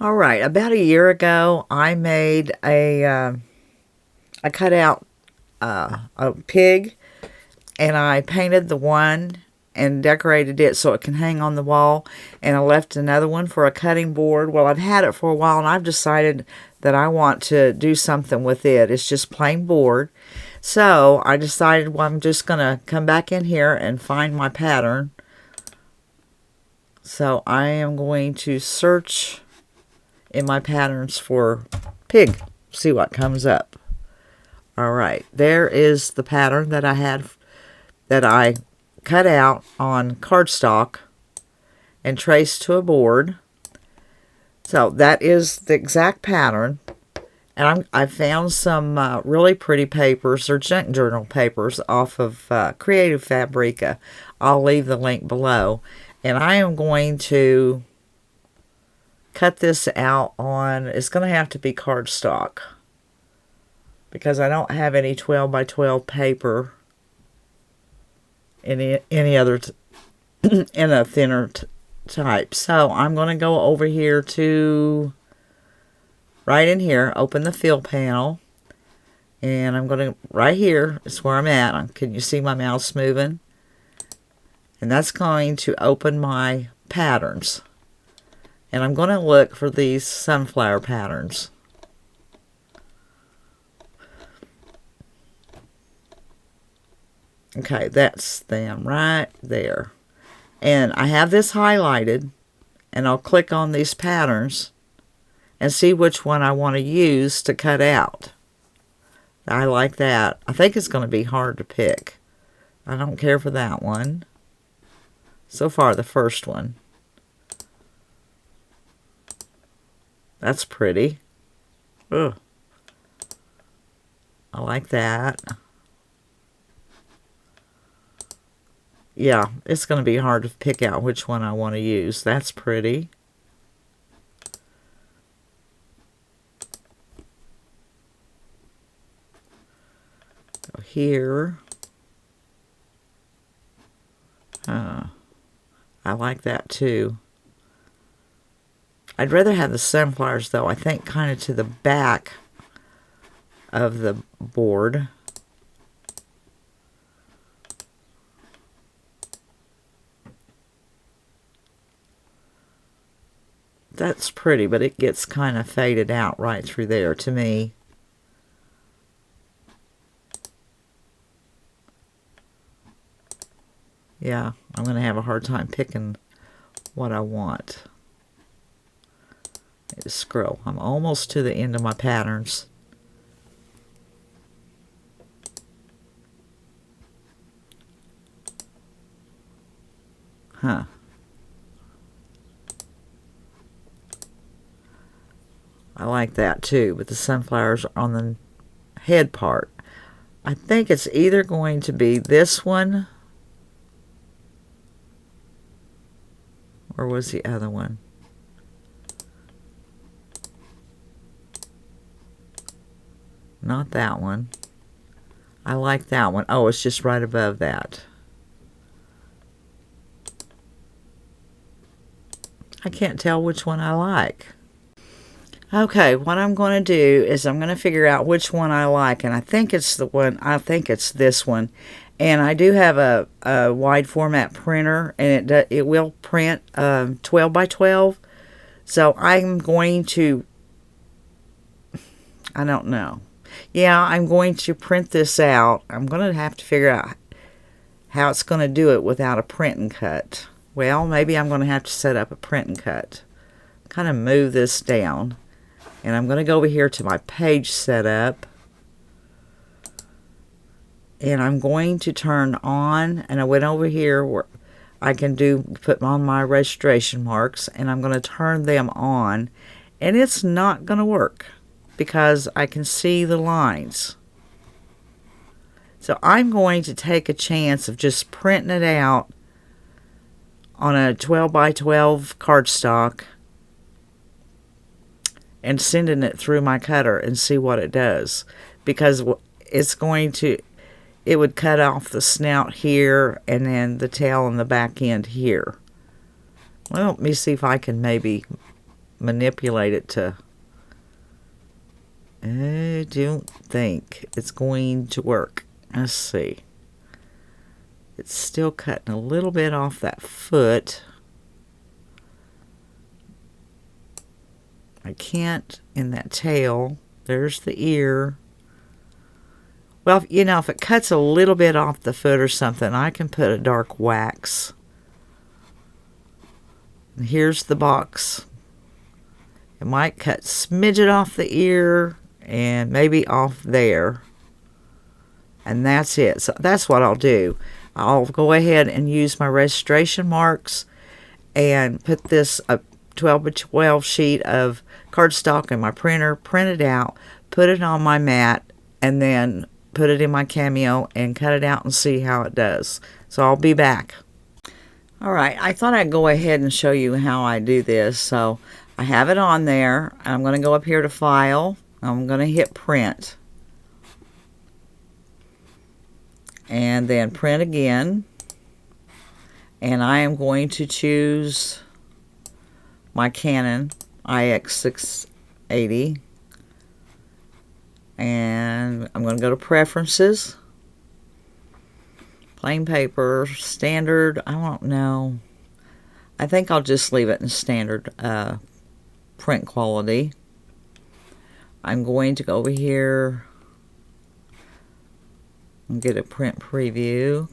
All right, about a year ago, I made I cut out a pig, and I painted the one and decorated it so it can hang on the wall, and I left another one for a cutting board. Well, I've had it for a while, and I've decided that I want to do something with it. It's just plain board. So I decided, well, I'm just going to come back in here and find my pattern. So I am going to search in my patterns for pig, see what comes up. All right, there is the pattern that I had, that I cut out on cardstock and traced to a board. So that is the exact pattern. And I found some really pretty papers, or junk journal papers, off of Creative Fabrica. I'll leave the link below. And I am going to cut this out on, it's going to have to be cardstock, because I don't have any 12 by 12 paper, any other in a thinner type. So I'm going to go over here to, right in here, open the fill panel, and I'm going to, right here is where I'm at. Can you see my mouse moving? And that's going to open my patterns. And I'm going to look for these sunflower patterns. Okay, that's them right there. And I have this highlighted, and I'll click on these patterns and see which one I want to use to cut out. I like that. I think it's going to be hard to pick. I don't care for that one. So far, the first one. That's pretty. Ugh. I like that. Yeah, it's going to be hard to pick out which one I want to use. That's pretty. Go here. I like that too. I'd rather have the sunflowers, though, I think kind of to the back of the board. That's pretty, but it gets kind of faded out right through there to me. Yeah, I'm going to have a hard time picking what I want. Just scroll. I'm almost to the end of my patterns. Huh. I like that too, but the sunflowers are on the head part. I think it's either going to be this one, or was the other one? Not that one. I like that one. Oh, it's just right above that. I can't tell which one I like. Okay, what I'm going to do is I'm going to figure out which one I like, and I think it's the one, I think it's this one. And I do have a wide format printer, and it will print 12 by 12. So I'm going to, I don't know. Yeah, I'm going to print this out. I'm going to have to figure out how it's going to do it without a print and cut. Well, maybe I'm going to have to set up a print and cut. Kind of move this down. And I'm going to go over here to my page setup. And I'm going to turn on, and I went over here where I can put on my registration marks, and I'm going to turn them on. And it's not going to work because I can see the lines. So I'm going to take a chance of just printing it out on a 12 by 12 cardstock and sending it through my cutter and see what it does, because it's going to, it would cut off the snout here and then the tail on the back end here. Well, let me see if I can maybe manipulate it to... I don't think it's going to work. Let's see. It's still cutting a little bit off that foot. I can't in that tail. There's the ear. Well, you know, if it cuts a little bit off the foot or something, I can put a dark wax. And here's the box. It might cut smidget off the ear and maybe off there. And that's it. So that's what I'll do. I'll go ahead and use my registration marks and put this 12 by 12 sheet of cardstock in my printer, print it out, put it on my mat, and then put it in my Cameo and cut it out and see how it does. So I'll be back. Alright, I thought I'd go ahead and show you how I do this. So I have it on there. I'm going to go up here to File. I'm going to hit Print. And then Print again. And I am going to choose my Canon IX680. And I'm going to go to Preferences. Plain paper, standard, I don't know. I think I'll just leave it in standard print quality. I'm going to go over here and get a print preview.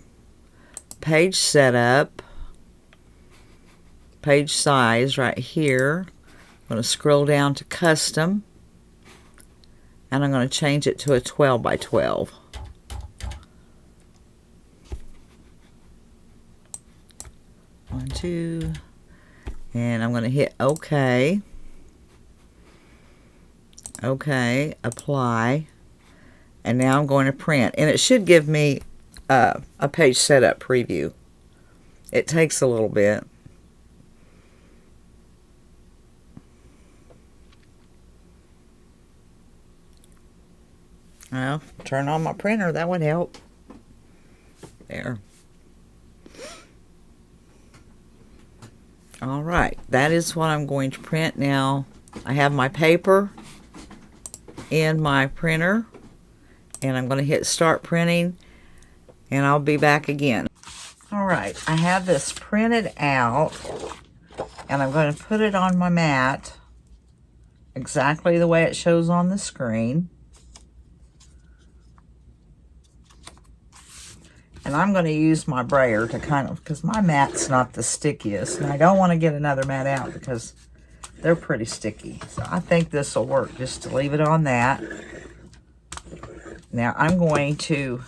Page setup. Page size right here. I'm going to scroll down to custom. And I'm going to change it to a 12 by 12. One, two, and I'm going to hit OK. OK, apply. And now I'm going to print. And it should give me a page setup preview. It takes a little bit. Well, turn on my printer, that would help. There. Alright, that is what I'm going to print now. I have my paper in my printer, and I'm going to hit start printing, and I'll be back again. Alright, I have this printed out, and I'm going to put it on my mat exactly the way it shows on the screen. And I'm going to use my brayer to kind of, because my mat's not the stickiest, and I don't want to get another mat out because they're pretty sticky. So I think this will work just to leave it on that. Now I'm going to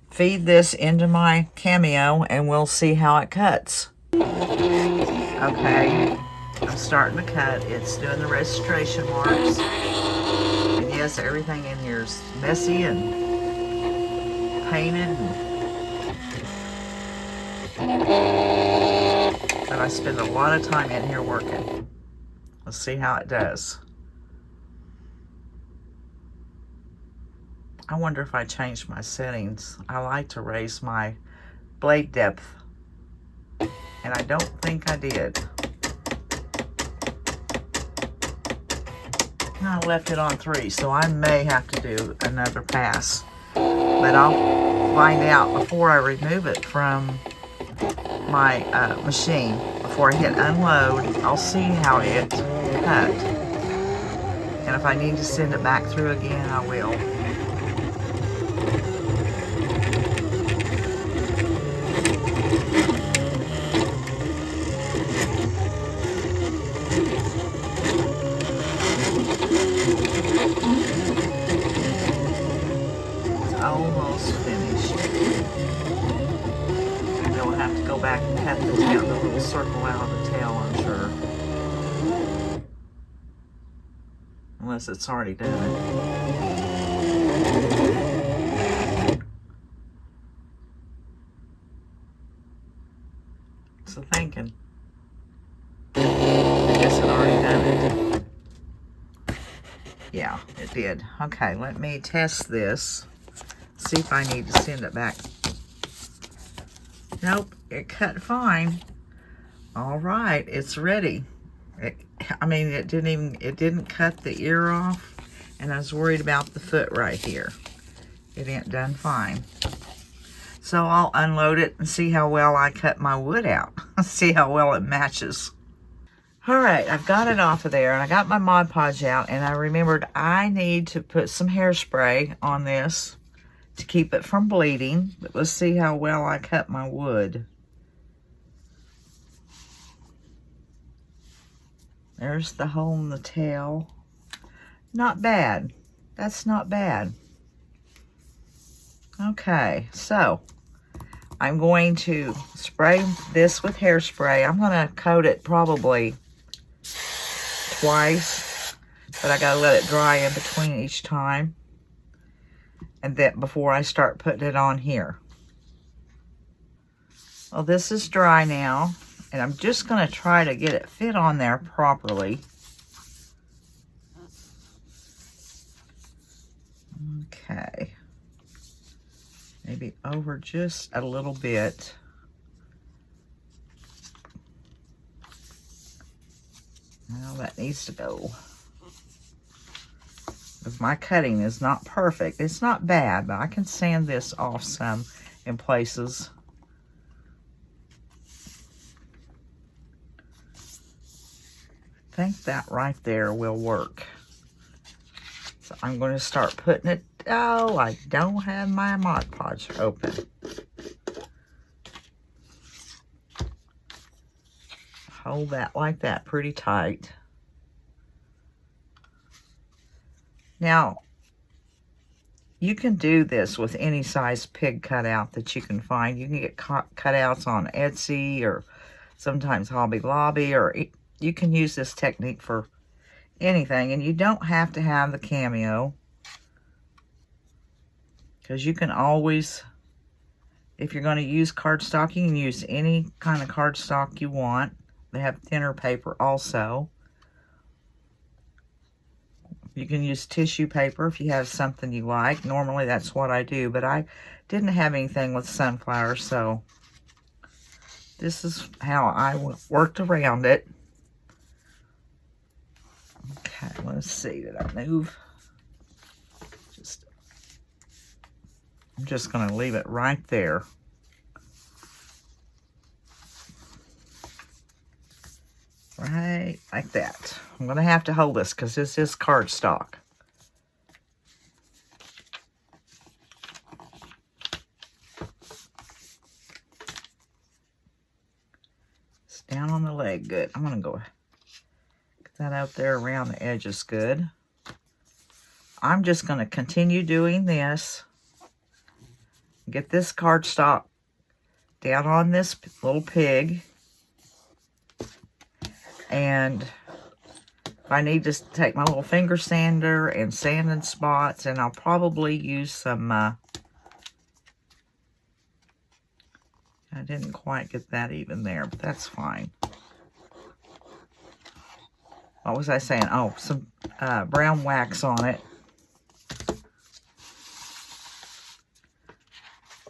feed this into my Cameo and we'll see how it cuts. Okay, I'm starting to cut. It's doing the registration marks. And yes, everything in here is messy and painted, but I spend a lot of time in here working. Let's see how it does. I wonder if I changed my settings. I like to raise my blade depth, and I don't think I did. I left it on 3, so I may have to do another pass. But I'll find out before I remove it from my machine. Before I hit unload, I'll see how it cut. And if I need to send it back through again, I will. Almost finished. And then we'll have to go back and cut the tail, the little circle out of the tail, I'm sure. Unless it's already done it. So thinking. I guess it already done it. Yeah, it did. Okay, let me test this. See if I need to send it back. Nope, it cut fine. All right, it's ready. I mean, it didn't cut the ear off, and I was worried about the foot right here. It ain't done fine. So I'll unload it and see how well I cut my wood out. See how well it matches. All right, I've got it off of there, and I got my Mod Podge out, and I remembered I need to put some hairspray on this to keep it from bleeding. But let's see how well I cut my wood. There's the hole in the tail. Not bad. That's not bad. Okay, so I'm going to spray this with hairspray. I'm going to coat it probably twice, but I got to let it dry in between each time, and then before I start putting it on here. Well, this is dry now, and I'm just going to try to get it fit on there properly. Okay. Maybe over just a little bit. Well, that needs to go. Because my cutting is not perfect. It's not bad, but I can sand this off some in places. I think that right there will work. So I'm going to start putting it. Oh, I don't have my Mod Podge open. Hold that like that pretty tight. Now, you can do this with any size pig cutout that you can find. You can get cutouts on Etsy or sometimes Hobby Lobby, or you can use this technique for anything, and you don't have to have the Cameo, because you can always, if you're going to use cardstock, you can use any kind of cardstock you want. They have thinner paper also. You can use tissue paper if you have something you like. Normally that's what I do, but I didn't have anything with sunflower, so this is how I worked around it. Okay, let's see, did I move? I'm just going to leave it right there. Right like that. I'm going to have to hold this because this is cardstock. It's down on the leg good. I'm going to go get that out there around the edges good. I'm just going to continue doing this. Get this cardstock down on this little pig. And if I need to take my little finger sander and sand in spots, and I'll probably use some, I didn't quite get that even there, but that's fine. What was I saying? Oh, some brown wax on it.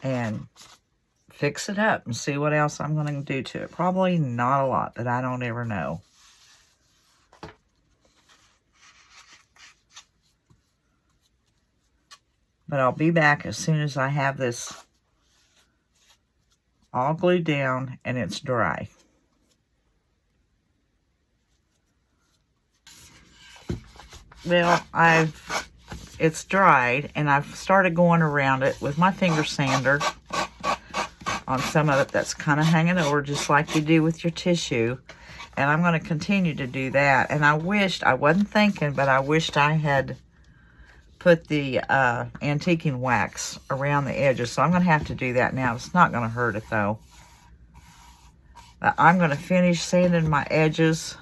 And fix it up and see what else I'm going to do to it. Probably not a lot, but I don't ever know. But I'll be back as soon as I have this all glued down and it's dry. Well, it's dried, and I've started going around it with my finger sander on some of it that's kind of hanging over, just like you do with your tissue. And I'm going to continue to do that. And I wasn't thinking, but I wished I had put the antiquing wax around the edges. So I'm going to have to do that now. It's not going to hurt it, though. But I'm going to finish sanding my edges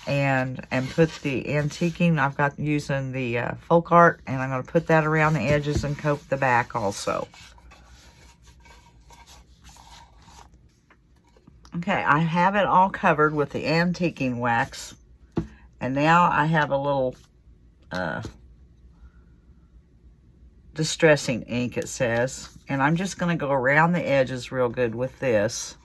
and put the antiquing. I've got using the folk art, and I'm going to put that around the edges and coat the back also. Okay, I have it all covered with the antiquing wax, and now I have a little distressing ink, it says, and I'm just going to go around the edges real good with this.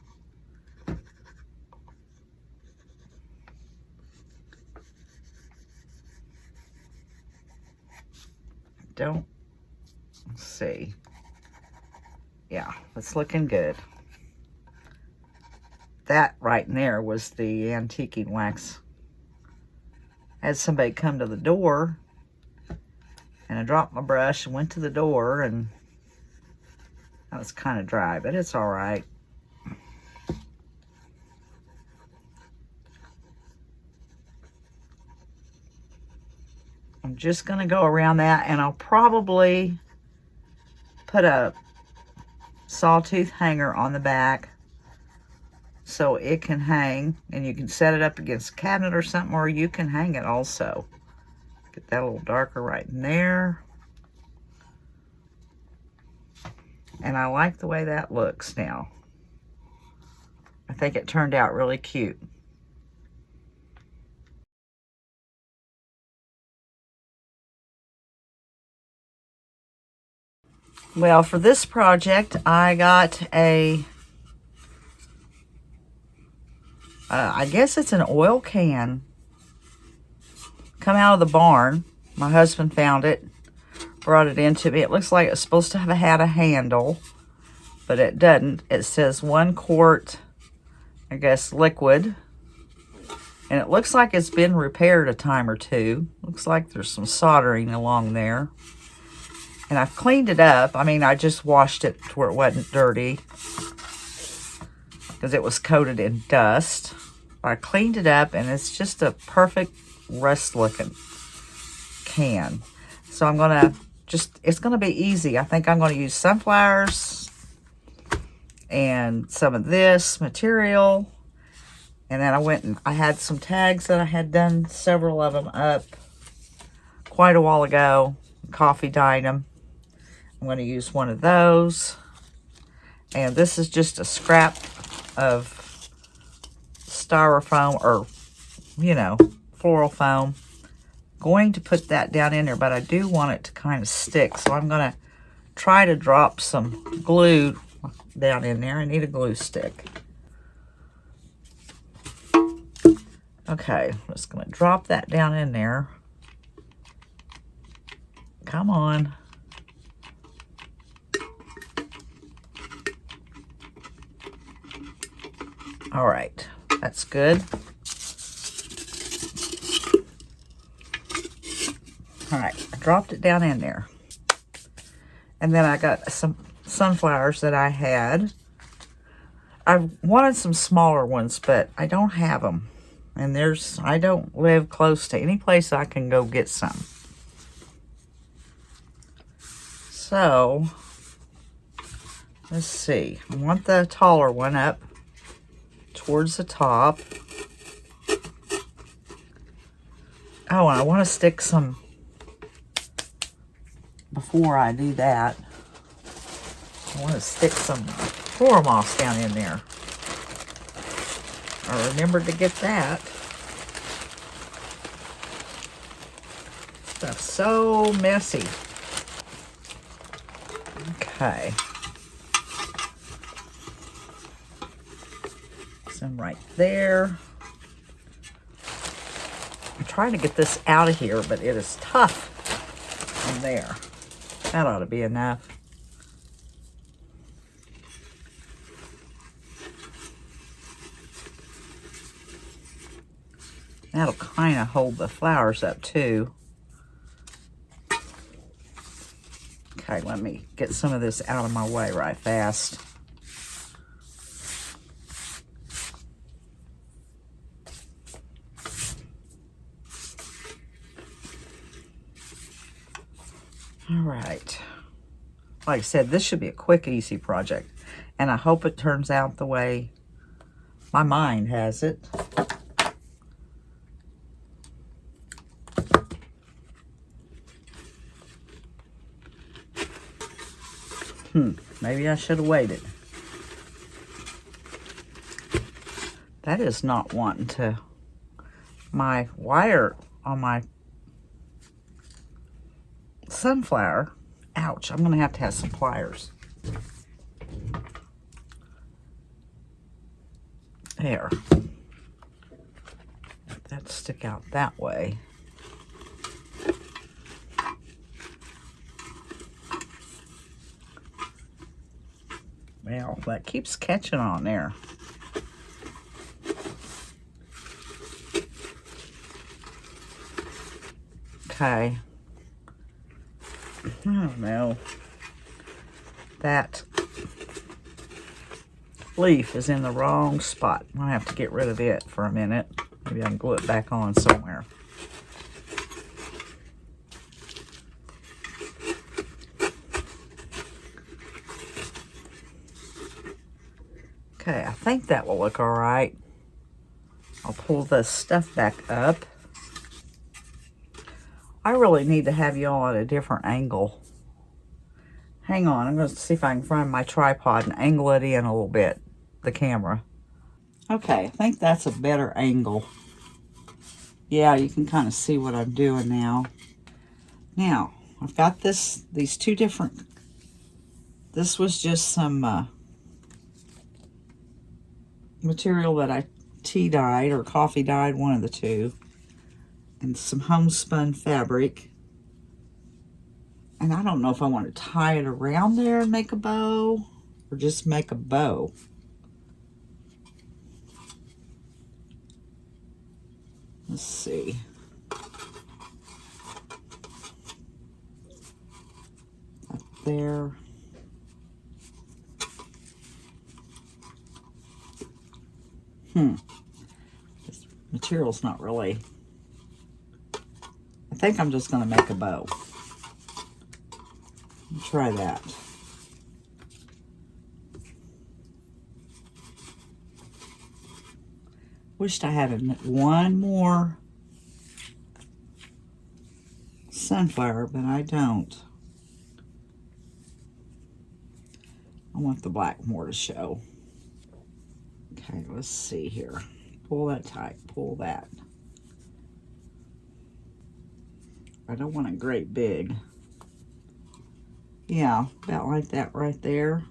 don't, let's see. Yeah, it's looking good. That right in there was the antiquing wax. I had somebody come to the door, and I dropped my brush and went to the door, and that was kind of dry, but it's all right. I'm just going to go around that, and I'll probably put a sawtooth hanger on the back so it can hang, and you can set it up against a cabinet or something, or you can hang it also. Get that a little darker right in there. And I like the way that looks now. I think it turned out really cute. Well, for this project, I got a, I guess it's an oil can. Come out of the barn. My husband found it, brought it into me. It looks like it's supposed to have had a handle, but it doesn't. It says 1 quart, I guess, liquid. And it looks like it's been repaired a time or two. Looks like there's some soldering along there. And I've cleaned it up. I mean, I just washed it to where it wasn't dirty because it was coated in dust. I cleaned it up, and it's just a perfect rust-looking can. So I'm going to just, it's going to be easy. I think I'm going to use sunflowers and some of this material. And then I went and I had some tags that I had done several of them up quite a while ago. Coffee dyed them. I'm going to use one of those. And this is just a scrap of styrofoam, or, you know, floral foam. Going to put that down in there, but I do want it to kind of stick. So I'm going to try to drop some glue down in there. I need a glue stick. Okay, I'm just going to drop that down in there. Come on. All right, that's good. All right, I dropped it down in there. And then I got some sunflowers that I had. I wanted some smaller ones, but I don't have them. And I don't live close to any place I can go get some. So, let's see. I want the taller one up towards the top. Oh, and I want to stick some, before I do that, I want to stick some floral moss down in there. I remembered to get that. Stuff's so messy. Okay. Some right there. I'm trying to get this out of here, but it is tough in there. That ought to be enough. That'll kind of hold the flowers up too. Okay, let me get some of this out of my way right fast. All right. Like I said, this should be a quick, easy project. And I hope it turns out the way my mind has it. Maybe I should have waited. That is not wanting to, my wire on my sunflower. Ouch, I'm gonna have to have some pliers. There. Let that stick out that way. Well, that keeps catching on there. Okay. I don't know. That leaf is in the wrong spot. I have to get rid of it for a minute. Maybe I can glue it back on somewhere. Okay, I think that will look all right. I'll pull the stuff back up. I really need to have you all at a different angle. Hang on, I'm going to see if I can find my tripod and angle it in a little bit, the camera. Okay, I think that's a better angle. Yeah, you can kind of see what I'm doing now. Now, I've got these two different, this was just some material that I tea dyed or coffee dyed, one of the two, and some homespun fabric. And I don't know if I want to tie it around there and make a bow or just make a bow. Let's see. Up there. This material's not really. I think I'm just going to make a bow. Try that. Wished I had one more sunflower, but I don't. I want the black more to show. Okay, let's see here. Pull that tight, pull that. I don't want it great big. Yeah, about like that right there.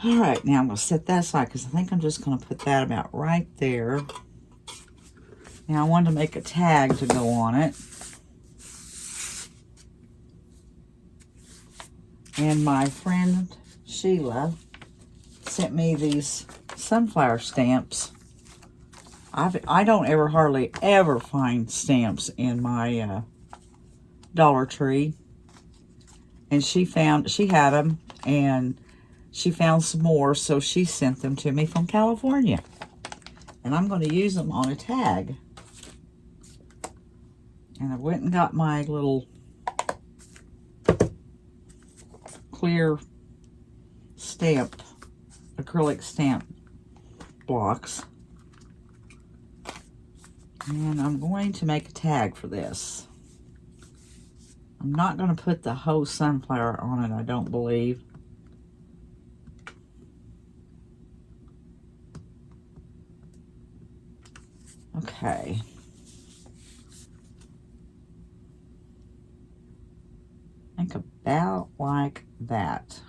All right, now I'm going to set that aside because I think I'm just going to put that about right there. Now I wanted to make a tag to go on it. And my friend Sheila sent me these sunflower stamps. I don't ever hardly ever find stamps in my Dollar Tree. And she had them, and she found some more, so she sent them to me from California. And I'm going to use them on a tag. And I went and got my little clear stamp, acrylic stamp blocks. And I'm going to make a tag for this. I'm not going to put the whole sunflower on it, I don't believe. Okay. I think about like that.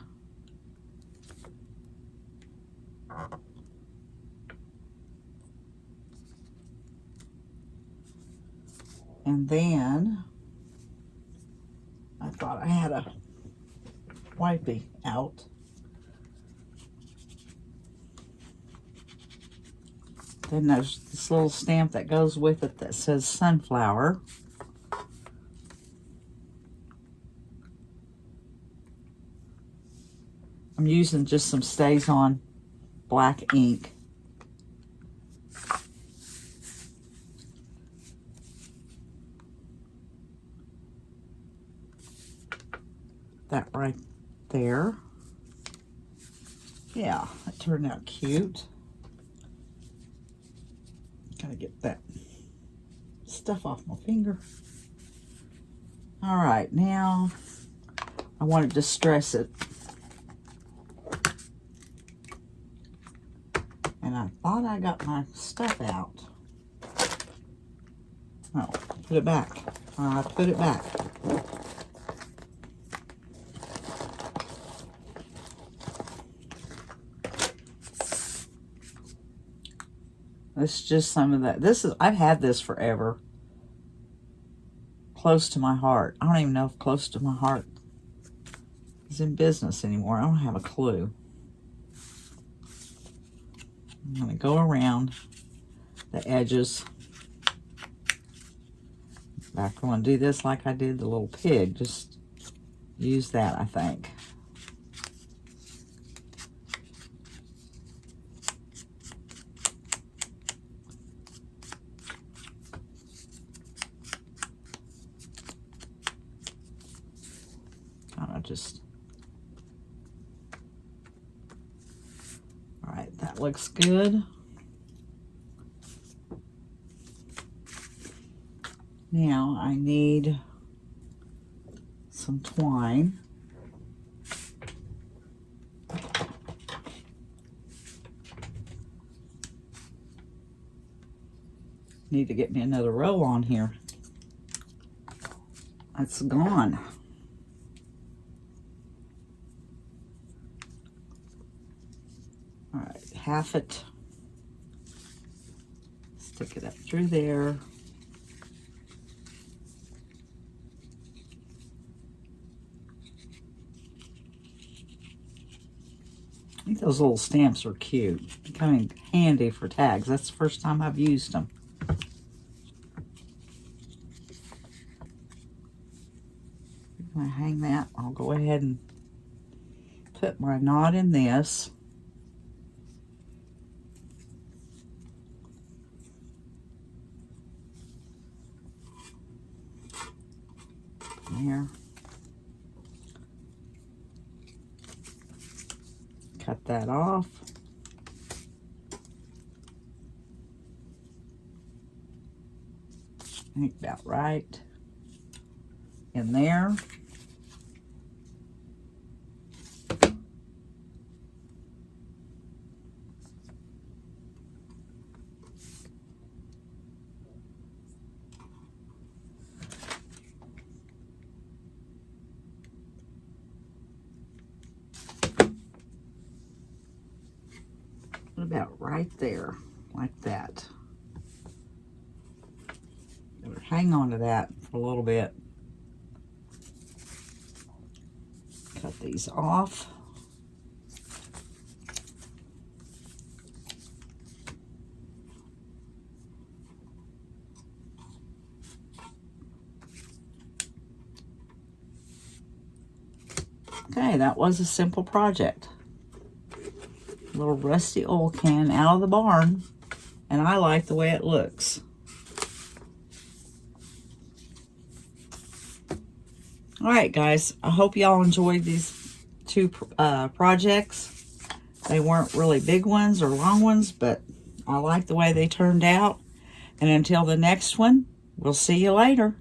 And then I thought I had a wipey out. Then there's this little stamp that goes with it that says sunflower. I'm using just some StazOn black ink. That right there. Yeah, that turned out cute. Gotta get that stuff off my finger. All right, now I want to distress it. And I thought I got my stuff out. Oh, put it back. I put it back. This is just some of that. I've had this forever. Close to my heart. I don't even know if close to my heart is in business anymore. I don't have a clue. I'm going to go around the edges. I'm going to do this like I did the little pig. Just use that, I think. Just all right, that looks good. Now I need some twine. Need to get me another roll on here. It's gone. All right, half it. Stick it up through there. I think those little stamps are cute. They're kind of handy for tags. That's the first time I've used them. I'm going to hang that. I'll go ahead and put my knot in this. There. Cut that off. I think about right in there. About right there, like that. Hang on to that for a little bit. Cut these off. Okay, that was a simple project. Little rusty oil can out of the barn, and I like the way it looks. All right, guys, I hope y'all enjoyed these two projects. They weren't really big ones or long ones, but I like the way they turned out. And until the next one, we'll see you later.